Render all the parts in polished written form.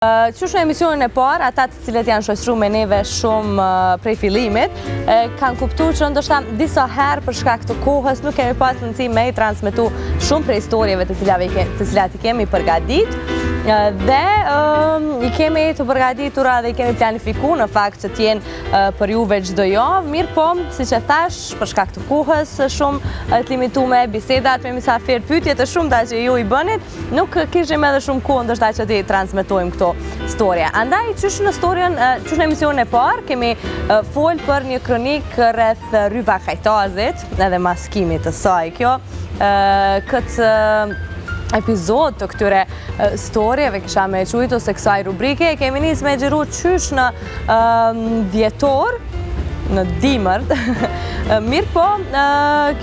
Qysh në emisionin e parë, ata të cilët janë shoqëruar me neve shumë prej fillimit, kanë kuptuar që ndoshta disa herë për shkak të kohës nuk kemi pas mundësi me i transmetu shumë prej historieve të cilat i kemi përgatit dhe i kemi të përgatitura dhe i kemi planifiku në fakt që t'jenë për juve çdo javë, mirë po, si që thash, për shkak të kohës shumë të limitume, bisedat me mysafir, pyetjet të shumta që ju i bënit, nuk kishim edhe shumë kohë ndoshta që t'i transmetojmë këto storja. Andaj, qysh në emisionin e parë, kemi folë për një kronik rreth Ryva Kajtazit, edhe maskimit të saj kjo, këtë epizod të këtyre storjeve kisha me qujtu se kësaj rubrike kemi nis me gjeru qysh në dhjetor, në dimër, mirë po,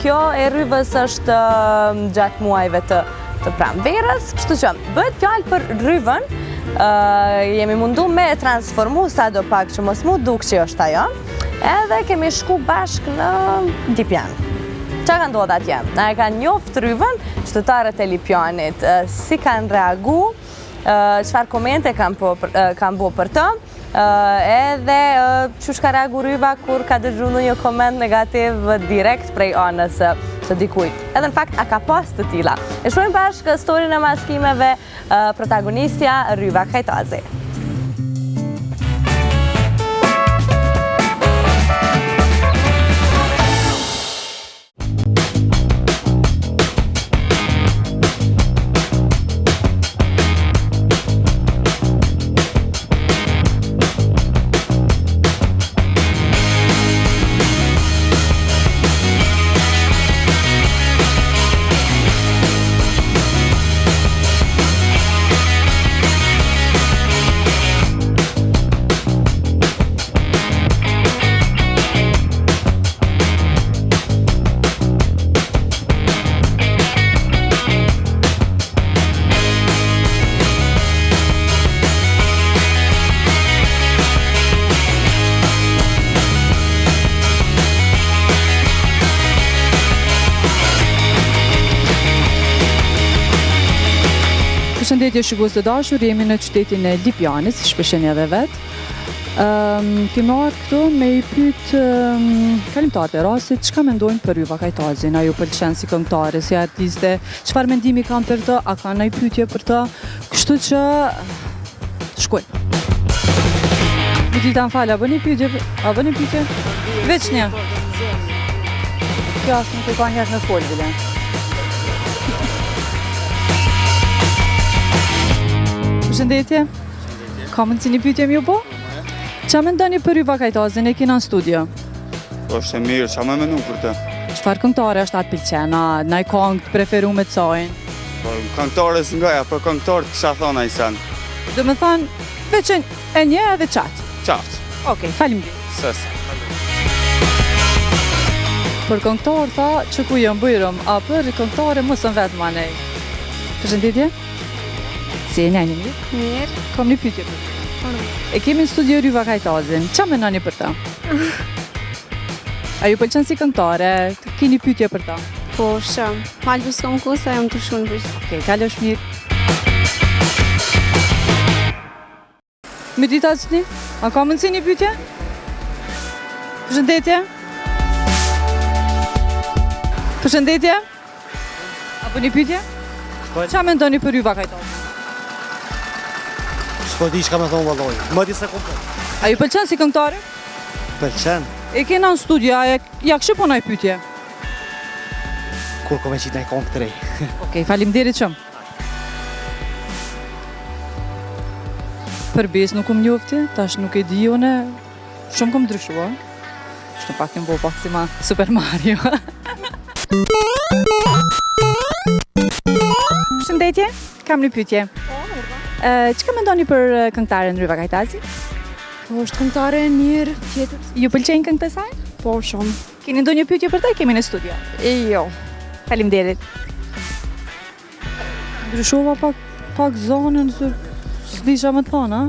kjo e Ryvës është gjatë muajve të pranverës, kështu që bëhet fjalë për Ryvën, jemi mundu me transformu sa do pak që mos mu duk që është ajo, edhe kemi shku bashk në Lipjan. Qa ka ndodhë atje? Na e kanë njoftë Ryvën, qytetarët e Lipjanit, si kanë reagu, qëfar komente kanë bo për të, edhe qysh ka reagu Ryva kur ka dëgju një koment negativ direkt prej anës të dikujt. Edhe në fakt, a ka pas të tila. E shojmë bashkë storin e maskimeve, protagonistja Ryva Kajtazi. Përshëndetje shikues të dashur, jemi në qytetin e Lipjanit, si shpesheni edhe vetë. Kemi ardhur këtu me i pyet kalimtarët e rastit çka mendojnë për Ryva Kajtazin, a ju pëlqen si këngëtare, si artiste, çfarë mendimi kanë për të, a kanë ndonjë pyetje për të, kështu që shkojmë. Dita më fal, a bëni pyetje? Veç një. Kjo asë nuk e ka njërë në folë, bile. Përshëndetje. Ka mundësi një pyetje mju po? Qa me ndoni për Ryva Kajtazin, e kina në studio? Është e mirë, qa me menu për të? Çfarë këngëtare është atë pëlqen, na i këngë të preferu me të sajnë? Këngëtarës ngaja, për këngëtarët kisha thona i sen. Do me thonë, veçën e një edhe qatë? Qatë. Okej, faleminderit. Sësë. Për këngëtarë tha që ku jënë bëjrëm, a për këngëtare mësën vetë ma nej. Përshëndetje? Si e njëni mirë? Mirë. Kam një pyetje për të. E kemi në studio Ryva Kajtazin, qa mendoni për ta? A ju pëlqen si këngëtare, keni pyetje për ta? Po, shumë. Malë për s'kom kusa, jam të shumë për. Okej, kalosh mirë. Me dita që a ka mundësi një pyetje? Përshëndetje? Përshëndetje? Apo një pyetje? Qa mendoni për Ryva Kajtazin? S'po di çka me thonë valloj. Më di se komplet. A ju pëlqen si këngëtare? Pëlqen. E kena në studio, ja kështu po na i pyetje. Kur ko me qitë një këngë të rej. Okej, faleminderit shumë. Për besë nuk njofti, tash nuk e di une, shumë kom ndryshua. Shtë pak e mbo pak si ma Super Mario. Shëndetje, kam një pyetje. Çka mendoni për këngëtaren Ryva Kajtazi? Po, është këngëtare e mirë, tjetër. Ju pëlqejnë këngët e saj? Po, shumë. Keni ndonjë pyetje për ta? Kemi në studio. Jo. Faleminderit. Ndryshova pak zonën, se s'disha më të thonë, a?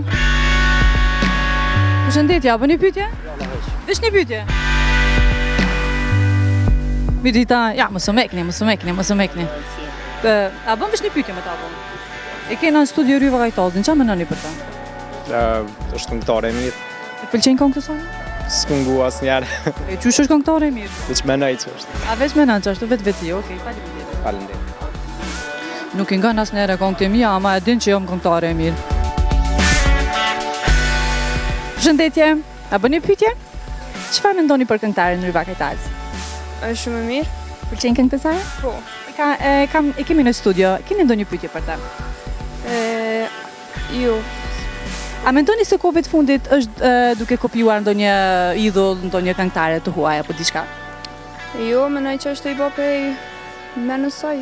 Përshëndetje, a bëni pyetje? Vesh një pyetje. Mirita, ja, mos u mekni. A bëm vesh një pyetje me ta bëm. E kena në studio Ryva Kajtazin, qa mendoni për ta? është këngëtare e mirë. E pëlqen këngë të sona? S'këngu asnjëherë. E qysh është këngëtare e mirë? Veç menoj që është. A veç menon që është vetë, okej, faleminderit. Faleminderit. Nuk i ngan asnjëherë këngët e mia, ama e din që jam këngëtare e mirë. Përshëndetje, a bëni pyetje? Çfarë mendoni për këngëtaren Ylva Kajtazi? Është shumë e mirë. Pëlqen këngët e saj? Po. E kemi në studio, keni ndonjë pyetje për ta? Jo. A mendoni se kohëve të fundit është duke kopjuar ndonjë idhull, ndonjë këngëtare të huaj apo diçka? Jo, mendoj që është i bo prej menës saj.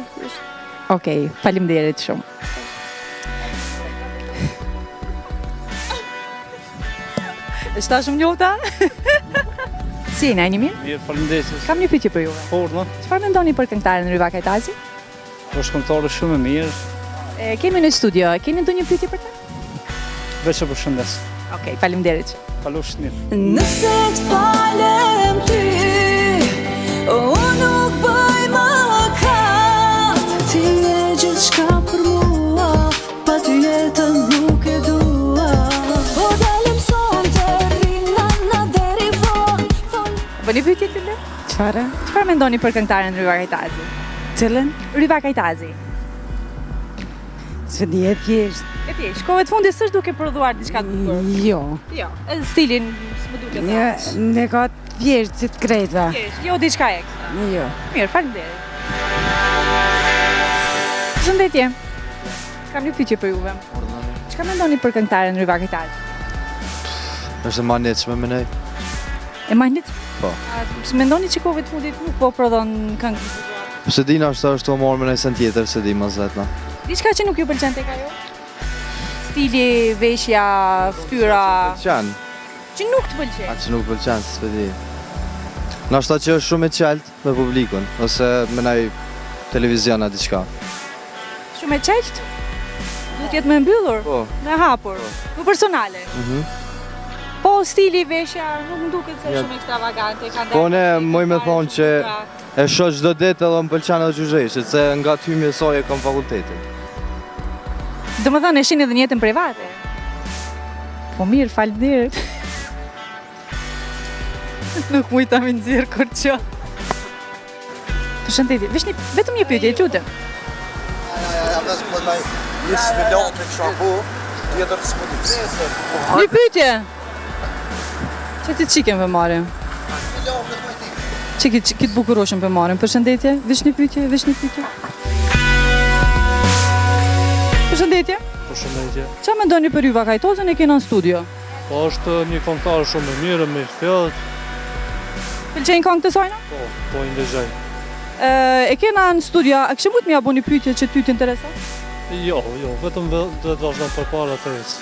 Okej, faleminderit shumë. Është ta shumë njota? Si jeni, një mirë? Mirë, faleminderit. Kam një pyetje për juve. Fortë, Çfarë mendoni për këngëtaren Ylva Kajtazi? është këngëtare shumë e mirë, Kemi në studio, keni ndonjë pyetje për ta? veç e përshëndes. Okej, faleminderit. Kalosh mirë. Nëse t'falem ty, unë nuk bëj më kat. Ti e gjithçka për mua, pa ty jetën nuk e dua. Po dalem sonte, rina deri vonë. Bëni pyetje këtu? Çfarë mendoni për këngëtaren Ylva Kajtazi? Cilën? Ylva Kajtazi. Së di e thjesht. E ti, shkove të fundit s'është duke prodhuar diçka të bukur. Jo. Jo, edhe stilin s'më duket. Ne ka thjesht si të krejta. Jo diçka ekstra. Jo. Mirë, faleminderit. Përshëndetje. Kam një pyetje për juve. Çka mendoni për këngëtaren Ylva Kajtazi? Është e manitshme mendoj. E manit? Po. A s'mendoni që kohëve të fundit nuk po prodhon këngë të bukura? Se di na është u marrë me një sen tjetër, se di më vetëm. Diçka që nuk ju pëlqen tek ajo? Stili, veshja, fytyra, Pëlqen, që nuk të pëlqen. atë që nuk pëlqen, s'e di. Na është që është shumë e qeltë me publikun, ose me naj televizion a diçka. Shumë e qeltë? Duhet jetë me mbyllur? Po. Me hapur? Më personale? Po, stili, veshja, nuk më duket se Ja. shumë ekstravagante. Ka Po ne ndaj- moj me thonë që ka- e shoh çdo ditë edhe më pëlqen edhe gjyqeshit, se nga hymja e saj e kam fakultetin. Do më thënë, e shini edhe në jetën private? Po mirë, faleminderit. Nuk mujta mi nxjerr kur që. Përshëndetje, vetëm një pyetje, lutem. Një pyetje. Që ti çiken për marrim? Që kitë bukuroshën për marrim, përshëndetje, veç një pyetje. Përshëndetje. Përshëndetje. Qa mendoni për Ylva Kajtazin e kena në studio? Po është një këngëtar shumë e mirë, me fjalë. Pëlqejnë këngët e sajna? Po i ndëgjoj. E kena në studio, a kështë mujtë me ja bo një pyetje që ty t'intereson? Jo, vetëm do të vazhdojmë përpara të ecë.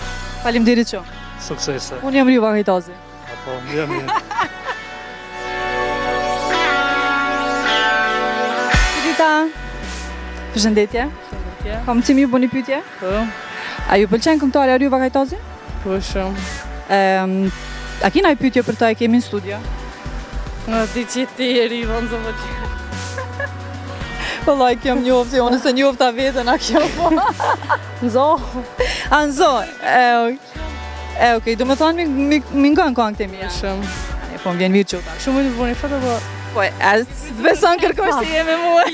Faleminderit shumë. Suksese. Unë jam Ylva Kajtazi. Apo jam mirë. Rita. Përshëndetje. Kam që mi bo një pyetje? Po. A ju pëlqen këngëtarja Ylva Kajtazi? Po shumë. A kina i pyetje për ta e kemi në studio? Në di që ti e rivan zë më tjë. Vëllaj, kjo më njoftë, jo nëse njofta vetën, a kjo po. Nzo. A nzo. Okej, do më thonë mi nga në këngët e mija. Shumë. Po më vjen mirë qota. Shumë të bëni foto, po. Po, të beson kërkosh që je me mua.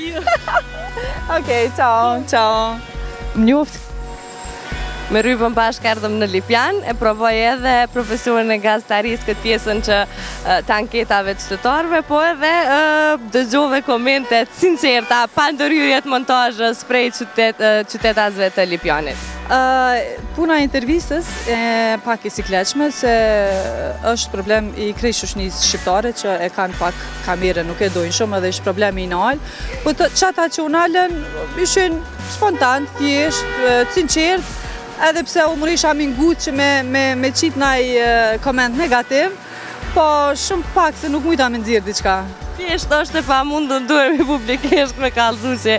Okej, ciao. Më njoftë. Me Rryvën bashkë erdhëm në Lipjan, e provoj edhe profesionin e gazetarisë këtë pjesën që të anketave të qytetarëve, po edhe dëgjove komentet sinqerta, pa ndërhyrjet montazhës prej qytetasve të Lipjanit. Puna e intervistës pak e sikletshme, se është problem i krejt shoqënisë shqiptare që e kanë pak kamerën, nuk e dojnë shumë edhe është problemi i nalë, po qata që u nalën ishin spontan, thjesht, sinqert, edhe pse u mërisha mingut që me qitë naj koment negativ, po shumë pak se nuk mujta me nxirë diçka. Thjesht është e pamundur duhet me publikisht me kallëzu që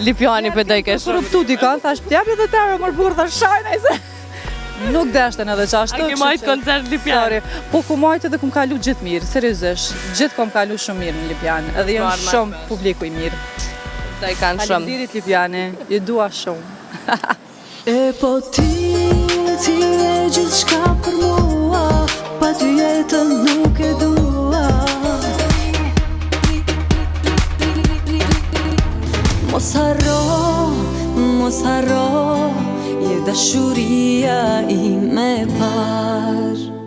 Lipjani për dojke shumë. Korruptu dikon, thash pjapje dhe tërë mërë burë, thash shajnë, se nuk deshten edhe qashtu. A ke majtë koncert Lipjan? Po ku majtë edhe kum kalu gjithë mirë, seriozisht. Gjithë kom kalu shumë mirë në Lipjan, edhe janë shumë publiku i mirë. Do i kanë shumë. Faleminderit Lipjani, ju dua shumë. E po ti e gjithë shka për mua, pa ty jetën nuk e dua. Mos harro, je dashuria ime par.